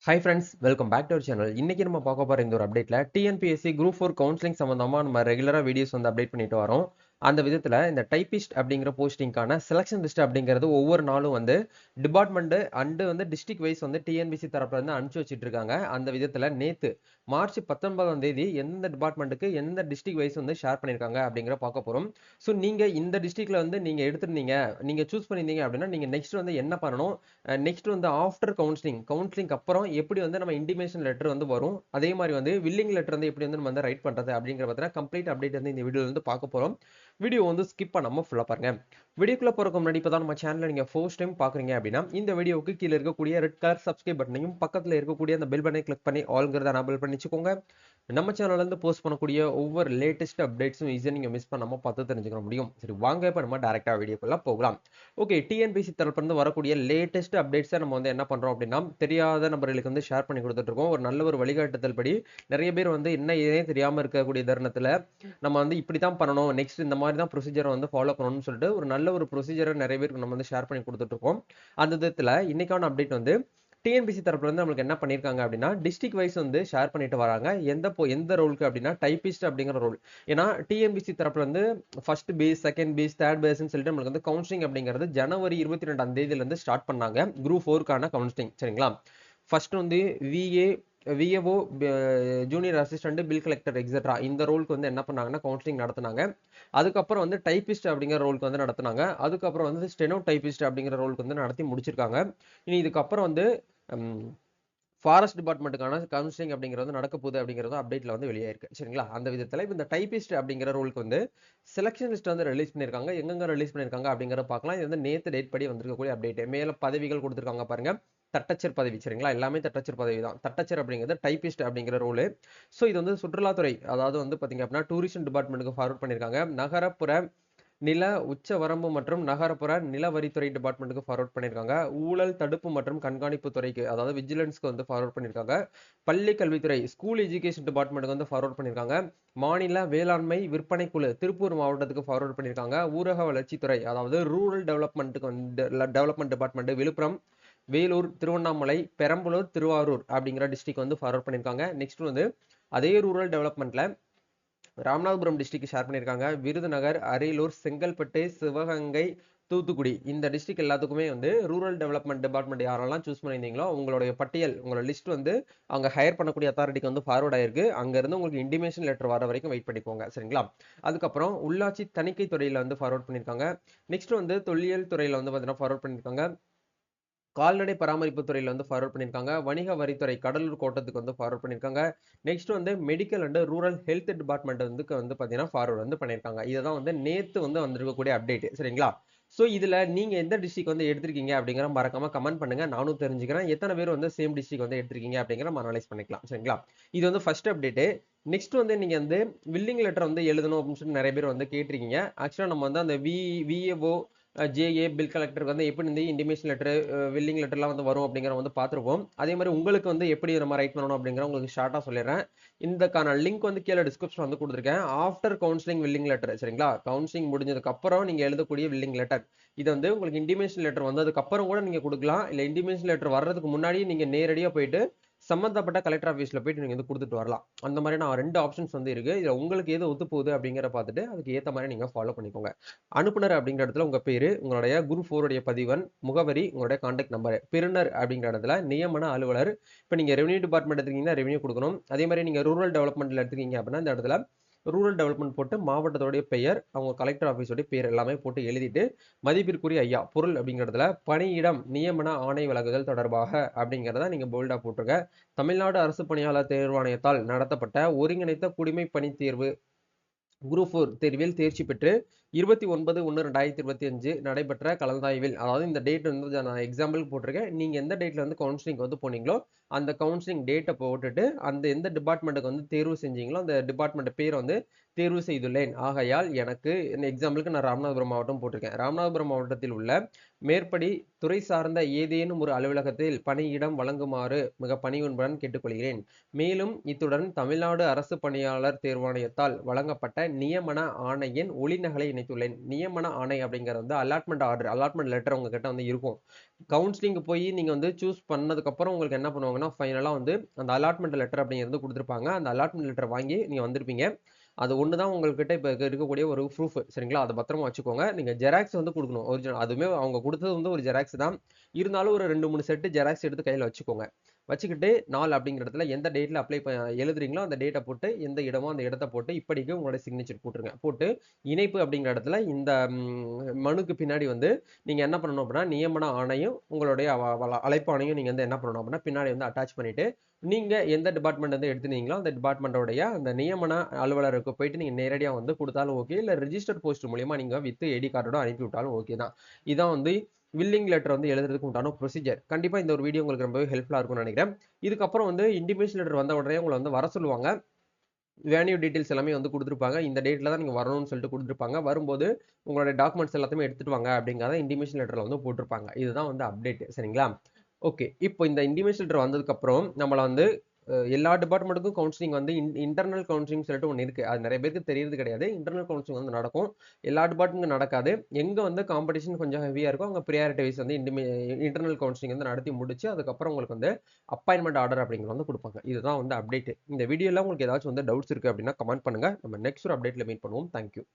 Hi friends, welcome back to our channel. இன்னைக்கு நம்ம பார்க்க போற இந்த ஒரு அப்டேட்ல டிஎன்பிஎஸ்சி குரூப் 4 கவுன்சிலிங் சம்பந்தமா நம்ம ரெகுலரா வீடியோஸ் வந்து அப்டேட் பண்ணிட்டு வரோம். அந்த விதத்துல இந்த டைபிஸ்ட் அப்படிங்கிற போஸ்டிங்கான செலக்ஷன் லிஸ்ட் அப்படிங்கிறது ஒவ்வொரு நாளும் வந்து டிபார்ட்மெண்ட் அண்ட் வந்து டிஸ்ட்ரிக்ட் வைஸ் வந்து டிஎன்பிஎஸ்சி தரப்புல இருந்து அனுப்பிச்சு வச்சிட்டு இருக்காங்க. அந்த விதத்துல நேத்து மார்ச் 19ஆம் தேதி எந்த டிபார்ட்மெண்ட்டுக்கு எந்த டிஸ்ட்ரிக்ட் வைஸ் வந்து ஷேர் பண்ணிருக்காங்க அப்படிங்கிற பார்க்க போறோம். ஸோ நீங்க இந்த டிஸ்ட்ரிக்ட்ல வந்து நீங்க எடுத்திருந்தீங்க, நீங்க சூஸ் பண்ணிருந்தீங்க அப்படின்னா நீங்க நெக்ஸ்ட் வந்து என்ன பண்ணணும், நெக்ஸ்ட் வந்து ஆஃப்டர் கவுன்சிலிங்க்கு அப்புறம் எப்படி வந்து நம்ம இன்டிமேஷன் லெட்டர் வந்து வரும், அதே மாதிரி வந்து வில்லிங் லெட்டர் வந்து எப்படி வந்து நம்ம வந்து ரைட் பண்றது அப்படிங்கிற பத்தின கம்ப்ளீட் அப்டேட் வந்து இந்த வீடியோல வந்து பார்க்க போறோம். வீடியோ வந்து ஸ்கிப் பண்ணாம ஃபுல்லா பாருங்க. வீடியோக்குள்ள போறதுக்கு முன்னாடி இப்பதான் நம்ம சேனலை நீங்க ஃபர்ஸ்ட் டைம் பாக்குறீங்க அப்படின்னா இந்த வீடியோவுக்கு கீழே இருக்கக்கூடிய ரெட் கலர் சப்ஸ்கிரைப் பட்டனையும் பக்கத்துல இருக்கக்கூடிய அந்த பெல் பட்டனை கிளிக் பண்ணி ஆல்ங்கிறத எனேபிள் பண்ணி வச்சுக்கோங்க. நம்ம சேனல்ல இருந்து போஸ்ட் பண்ணக்கூடிய ஒவ்வொரு லேட்டஸ்ட் அப்டேட்ஸும் ஈஸியா நீங்க மிஸ் பண்ணாம பார்த்து தெரிஞ்சுக்க முடியும். சரி, வாங்க இப்ப நம்ம டைரக்டா வீடியோக்குள்ள போகலாம். ஓகே, டிஎன்பிஎஸ்சி தரப்புல இருந்து வரக்கூடிய லேட்டஸ்ட் அப்டேட்ஸை நம்ம வந்து என்ன பண்றோம் அப்படின்னா தெரியாத நபர்களுக்கு வந்து ஷேர் பண்ணி கொடுத்துட்டு இருக்கோம். ஒரு நல்ல ஒரு வழிகாட்டுதல் படி நிறைய பேர் வந்து என்ன ஏதே தெரியாம இருக்கக்கூடிய தருணத்துல நம்ம வந்து இப்படி தான் பண்ணணும், நெக்ஸ்ட் இந்த மாதிரி தான் ப்ரொசீஜரை வந்து ஃபாலோ பண்ணணும்னு சொல்லிட்டு ஒரு நல்ல ஒரு ப்ரொசீஜரை நிறைய பேருக்கு நம்ம வந்து ஷேர் பண்ணி கொடுத்துட்டு இருக்கோம். அந்த விதத்துல இன்னைக்கான அப்டேட் வந்து டிஎன்பிசி தரப்புல இருந்து நம்மளுக்கு என்ன பண்ணிருக்காங்க அப்படின்னா டிஸ்ட்ரிக்ட் வைஸ் வந்து ஷேர் பண்ணிட்டு வராங்க. எந்த ரோலுக்கு அப்படின்னா டைபிஸ்ட் அப்படிங்கிற ரோல். ஏன்னா டிஎன்பிசி தரப்புல இருந்து first phase, second phase, third பேஸ்ன்னு சொல்லிட்டு நம்மளுக்கு வந்து கவுன்சிலிங் அப்படிங்கிறது ஜனவரி 22ஆம் தேதியில இருந்து ஸ்டார்ட் பண்ணாங்க. குரூப் 4க்கான கவுன்சிலிங். சரிங்களா? ஃபர்ஸ்ட் வந்து VAO, junior assistant, bill collector etcetera இந்த ரோலுக்கு வந்து என்ன பண்ணாங்கன்னா கவுன்சிலிங் நடத்தினாங்க. அதுக்கப்புறம் வந்து டைபிஸ்ட் அப்படிங்கிற ரோலுக்கு வந்து நடத்தினாங்க. அதுக்கப்புறம் வந்து ஸ்டெனோ டைபிஸ்ட் அப்படிங்கிற ரோலுக்கு வந்து நடத்தி முடிச்சிருக்காங்க. இனி இதுக்கப்புறம் வந்து ஃபாரஸ்ட் டிபார்ட்மெண்ட்டுக்கான கவுன்சிலிங் அப்படிங்கிறது நடக்க போகுது அப்படிங்கிறது அப்டேட்ல வந்து வெளியாயிருக்கு. சரிங்களா? அந்த விதத்துல இப்போ இந்த டைபிஸ்ட் அப்படிங்கிற ரோலுக்கு வந்து செலக்ஷன் லிஸ்ட் வந்து ரிலீஸ் பண்ணிருக்காங்க. எங்கெங்க ரிலீஸ் பண்ணிருக்காங்க அப்படிங்கறத பார்க்கலாம். இது வந்து நேத்து டேட் படி வந்திருக்கக்கூடிய அப்டேட். மேல பதவிகள் கொடுத்திருக்காங்க பாருங்க. தட்டச்சர் பதவி. சரிங்களா? எல்லாமே தட்டச்சர் பதவி தான். தட்டச்சர் அப்படிங்கிறது டைபிஸ்ட் அப்படிங்கிற ரோல். சோ இது வந்து சுற்றுலாத்துறை, அதாவது வந்து பாத்தீங்க அப்படின்னா டூரிசம் டிபார்ட்மெண்ட்டுக்கு ஃபார்வர்ட் பண்ணிருக்காங்க. நகரப்புற நில உச்ச வரம்பு மற்றும் நகரப்புற நிலவரித்துறை டிபார்ட்மெண்ட்டுக்கு ஃபார்வர்ட் பண்ணிருக்காங்க. ஊழல் தடுப்பு மற்றும் கண்காணிப்பு துறைக்கு, அதாவது விஜிலன்ஸ்க்கு வந்து ஃபார்வர்ட் பண்ணிருக்காங்க. பள்ளி கல்வித்துறை, ஸ்கூல் எஜுகேஷன் டிபார்ட்மெண்ட்டுக்கு வந்து ஃபார்வர்ட் பண்ணிருக்காங்க. மாநில வேளாண்மை விற்பனை குழு திருப்பூர் மாவட்டத்துக்கு ஃபார்வர்ட் பண்ணிருக்காங்க. ஊரக வளர்ச்சித்துறை, அதாவது ரூரல் டெவலப்மெண்ட்டுக்கு வந்து டெவலப்மெண்ட் டிபார்ட்மெண்ட் விழுப்புரம், வேலூர், திருவண்ணாமலை, பெரம்பலூர், திருவாரூர் அப்படிங்கிற டிஸ்ட்ரிக்ட் வந்து ஃபார்வர்ட் பண்ணிருக்காங்க. நெக்ஸ்ட் வந்து அதே ரூரல் டெவலப்மெண்ட்ல ராமநாதபுரம் டிஸ்ட்ரிக்ட் ஷேர் பண்ணியிருக்காங்க. விருதுநகர், அரியலூர், செங்கல்பட்டு, சிவகங்கை, தூத்துக்குடி இந்த டிஸ்ட்ரிக்ட் எல்லாத்துக்குமே வந்து ரூரல் டெவலப்மெண்ட் டிபார்ட்மெண்ட் யாரெல்லாம் சூஸ் பண்ணியிருந்தீங்களோ உங்களுடைய பட்டியல், உங்களோட லிஸ்ட் வந்து அவங்க ஹையர் பண்ணக்கூடிய அத்தாரிட்டிக்கு வந்து ஃபார்வர்ட் ஆயிருக்கு. அங்க இருந்து உங்களுக்கு இன்டிமேஷன் லெட்டர் வர வரைக்கும் வெயிட் பண்ணிக்கோங்க. சரிங்களா? அதுக்கப்புறம் உள்ளாட்சி தணிக்கை துறையில வந்து ஃபார்வர்ட் பண்ணியிருக்காங்க. நெக்ஸ்ட் வந்து தொல்லியல் துறையில வந்து பார்த்தீங்கன்னா ஃபார்வர்ட் பண்ணியிருக்காங்க. கால்நடை பராமரிப்பு துறையில வந்து ஃபார்வர்ட் பண்ணியிருக்காங்க. வணிக வரித்துறை கடலூர் கோட்டத்துக்கு வந்து ஃபார்வர்ட் பண்ணியிருக்காங்க. நெக்ஸ்ட் வந்து medical and rural health department வந்து பாத்தீங்கன்னா ஃபார்வர்ட் வந்து பண்ணியிருக்காங்க. இதுதான் வந்து நேத்து வந்து வந்திருக்கக்கூடிய அப்டேட். சரிங்களா? சோ இதுல நீங்க எந்த டிஸ்ட்ரிக்ட் வந்து எடுத்திருக்கீங்க அப்படிங்கிற மறக்காம கமெண்ட் பண்ணுங்க. நானும் தெரிஞ்சுக்கிறேன் எத்தனை பேர் வந்து சேம் டிஸ்ட்ரிக்ட் வந்து எடுத்திருக்கீங்க அப்படிங்கிற நம்ம அனலைஸ் பண்ணிக்கலாம். சரிங்களா? இது வந்து ஃபர்ஸ்ட் அப்டேட். நெக்ஸ்ட் வந்து நீங்க வந்து வில்லிங் லெட்டர் வந்து எழுதணும் அப்படின்னு சொல்லி நிறைய பேர் வந்து கேட்டிருக்கீங்க. ஆக்சுவலா நம்ம வந்து அந்த விஏஓ, ஜேஏ, பில் கலெக்டருக்கு வந்து எப்படி இந்த இன்டிமேஷன் லெட்டர், வில்லிங் லெட்டர்லாம் வந்து வரும் அப்படிங்கிற வந்து பார்த்துருப்போம். அதே மாதிரி உங்களுக்கு வந்து எப்படி நம்ம ரைட் பண்ணணும் அப்படிங்கிற உங்களுக்கு ஷார்ட்டா சொல்லிடுறேன். இந்தக்கான லிங்க் வந்து கீழே டிஸ்கிரிப்ஷன் வந்து கொடுத்துருக்கேன். After counselling willing letter. சரிங்களா? கவுன்சிலிங் முடிஞ்சதுக்கு அப்புறம் நீங்க எழுதக்கூடிய வில்லிங் லெட்டர். இது வந்து உங்களுக்கு இன்டிமேஷன் லெட்டர் வந்ததுக்கு அப்புறம் கூட நீங்க கொடுக்கலாம். இல்ல இன்டிமேஷன் லெட்டர் வர்றதுக்கு முன்னாடி நீங்க நேரடியா போயிட்டு சம்பந்தப்பட்ட கலெக்டர் ஆஃபீஸ்ல போயிட்டு நீங்க வந்து கொடுத்துட்டு வரலாம். அந்த மாதிரி நான் 2 ஆப்ஷன்ஸ் வந்து இருக்கு. இதுல உங்களுக்கு எது ஒத்து போகுது அப்படிங்கிற பார்த்துட்டு அதுக்கு ஏத்த மாதிரி நீங்க ஃபாலோ பண்ணிக்கோங்க. அனுப்புனர் அப்படிங்கிற இடத்துல உங்க பேரு, உங்களுடைய குரூப் 4 உடைய பதிவெண், முகவரி, உங்களுடைய கான்டாக்ட் நம்பர். பெறுநர் அப்படிங்கிற இடத்துல நியமன அலுவலர். இப்ப நீங்க ரெவென்யூ டிபார்ட்மெண்ட் எடுத்தீங்கன்னா ரெவென்யூ கொடுக்கணும். அதே மாதிரி நீங்க ரூரல் டெவலப்மெண்ட்ல எடுத்தீங்க அப்படின்னா இந்த இடத்துல ரூரல் டெவலப்மெண்ட் போட்டு மாவட்டத்தோடைய பெயர், அவங்க கலெக்டர் ஆஃபீஸோடைய பேர் எல்லாமே போட்டு எழுதிட்டு மதிப்பிற்குரிய ஐயா பொருள் அப்படிங்கிறதுல பணியிடம் நியமன ஆணை வழங்குதல் தொடர்பாக அப்படிங்கிறத நீங்க போல்டா போட்டுருங்க. தமிழ்நாடு அரசு பணியாளர் தேர்வாணையத்தால் நடத்தப்பட்ட ஒருங்கிணைந்த குடிமை பணி தேர்வு குரூப் 4 தேர்வில் தேர்ச்சி பெற்று 29/1/2025 நடைபெற்ற கலந்தாய்வில், அதாவது இந்த டேட் வந்து நான் எக்ஸாம்பிள் போட்டிருக்கேன். நீங்க எந்த டேட்ல வந்து கவுன்சிலிங் வந்து போனீங்களோ அந்த கவுன்சிலிங் டேட்டை போட்டுட்டு அந்த எந்த டிபார்ட்மெண்ட்டுக்கு வந்து தேர்வு செஞ்சீங்களோ அந்த டிபார்ட்மெண்ட் பேரை வந்து தேர்வு செய்துள்ளேன். ஆகையால் எனக்கு இந்த எக்ஸாம்பிளுக்கு நான் ராமநாதபுரம் மாவட்டம் போட்டிருக்கேன். ராமநாதபுரம் மாவட்டத்தில் உள்ள மேற்படி துறை சார்ந்த ஏதேனும் ஒரு அலுவலகத்தில் பணியிடம் வழங்குமாறு மிக பணிவன்புடன் கேட்டுக்கொள்கிறேன். மேலும் இத்துடன் தமிழ்நாடு அரசு பணியாளர் தேர்வாணையத்தால் வழங்கப்பட்ட நியமன ஆணையின் ஒளிநகலை அளித்துள்ளேன். நியமன ஆணை அப்படிங்கிறது வந்து அலாட்மெண்ட் ஆர்டர், அலாட்மெண்ட் லெட்டர் உங்ககிட்ட வந்து இருக்கும். கவுன்சிலிங் போய் நீங்க வந்து சூஸ் பண்ணதுக்கப்புறம் உங்களுக்கு என்ன பண்ணுவாங்கன்னா, ஃபைனலா வந்து அந்த அலாட்மெண்ட் லெட்டர் அப்படிங்கிறது குடுத்துருப்பாங்க. அந்த அலாட்மெண்ட் லெட்டர் வாங்கி நீங்க வந்திருப்பீங்க. அது ஒண்ணு தான் உங்ககிட்ட இப்ப இருக்கக்கூடிய ஒரு ப்ரூஃப். சரிங்களா? அத பத்திரமா வச்சுக்கோங்க. நீங்க ஜெராக்ஸ் வந்து குடுக்கணும். ஒரிஜினல். அதுவுமே அவங்க குடுத்தது வந்து ஒரு ஜெராக்ஸ் தான். இருந்தாலும் ஒரு 2, 3 செட் ஜெராக்ஸ் எடுத்து கையில வச்சுக்கோங்க. வச்சுக்கிட்டு நாள் அப்படிங்கிற இடத்துல எந்த டேட்ல எழுதுறீங்களோ அந்த டேட்ட போட்டு, எந்த இடமோ அந்த இடத்த போட்டு, இப்படிக்கு உங்களோட சிக்னேச்சர் போட்டுருங்க. போட்டு இணைப்பு அப்படிங்கிற இடத்துல இந்த மனுக்கு பின்னாடி வந்து நீங்க என்ன பண்ணணும் அப்படின்னா, நியமன ஆணையும், உங்களுடைய அழைப்பாணையும் நீங்க வந்து என்ன பண்ணணும் அப்படின்னா, பின்னாடி வந்து அட்டாச் பண்ணிட்டு, நீங்க எந்த டிபார்ட்மெண்ட் வந்து எடுத்துனீங்களோ அந்த டிபார்ட்மெண்டோடைய அந்த நியமன அலுவலருக்கு போயிட்டு நீங்க நேரடியா வந்து குடுத்தாலும் ஓகே. இல்ல ரிஜிஸ்டர் போஸ்ட் மூலியமா நீங்க வித் ஐடி கார்டோட அனுப்பி விட்டாலும் ஓகே தான். இதான் வந்து வில்லிங் லெட்டர் வந்து எழுதுறதுக்கு உண்டான ப்ரொசீஜர். கண்டிப்பா இந்த ஒரு வீடியோ உங்களுக்கு ரொம்பவே ஹெல்ப்ஃபுல்லா இருக்கும்னு நினைக்கிறேன். இதுக்கப்புறம் வந்து இன்டிமேஷன் லெட்டர் வந்த உடனே உங்கள வந்து வர சொல்லுவாங்க. வேன்யூ டீடைல்ஸ் எல்லாமே வந்து குடுத்துருப்பாங்க. இந்த டேட்ல தான் நீங்க வரணும்னு சொல்லிட்டு குடுத்துருப்பாங்க. வரும்போது உங்களுடைய டாக்குமெண்ட்ஸ் எல்லாத்தையுமே எடுத்துட்டு வாங்க அப்படிங்கிறத இன்டிமேஷன் லெட்டர்ல வந்து போட்டிருப்பாங்க. இதுதான் வந்து அப்டேட். சரிங்களா? ஓகே. இப்போ இந்த இன்டிமேஷன் லெட்டர் வந்ததுக்கப்புறம் நம்மள வந்து எல்லா டிபார்ட்மெண்ட்டுக்கும் கவுன்சிலிங் வந்து இன்டர்னல் கவுன்சிலிங் சொல்லிட்டு ஒண்ணு இருக்கு. அது நெறைய பேருக்கு தெரியறது கிடையாது. இன்டர்னல் கவுன்சிலிங் வந்து நடக்கும். எல்லா டிபார்ட்மெண்ட்க்கும் நடக்காது. எங்க வந்து காம்படிஷன் கொஞ்சம் ஹெவியா இருக்கோ, அங்க பிரியாரிட்டி வைஸ் வந்து இன்டர்னல் கவுன்சிலிங் வந்து நடத்தி முடிச்சு, அதுக்கப்புறம் உங்களுக்கு வந்து அப்பாயின்ட்மென்ட் ஆர்டர் அப்படிங்கிறது வந்து குடுப்பாங்க. இதுதான் வந்து அப்டேட். இந்த வீடியோல உங்களுக்கு ஏதாச்சும் வந்து டவுட்ஸ் இருக்கு அப்படின்னா கமெண்ட் பண்ணுங்க. நம்ம நெக்ஸ்ட் ஒரு அப்டேட்ல மீட் பண்ணுவோம். Thank you.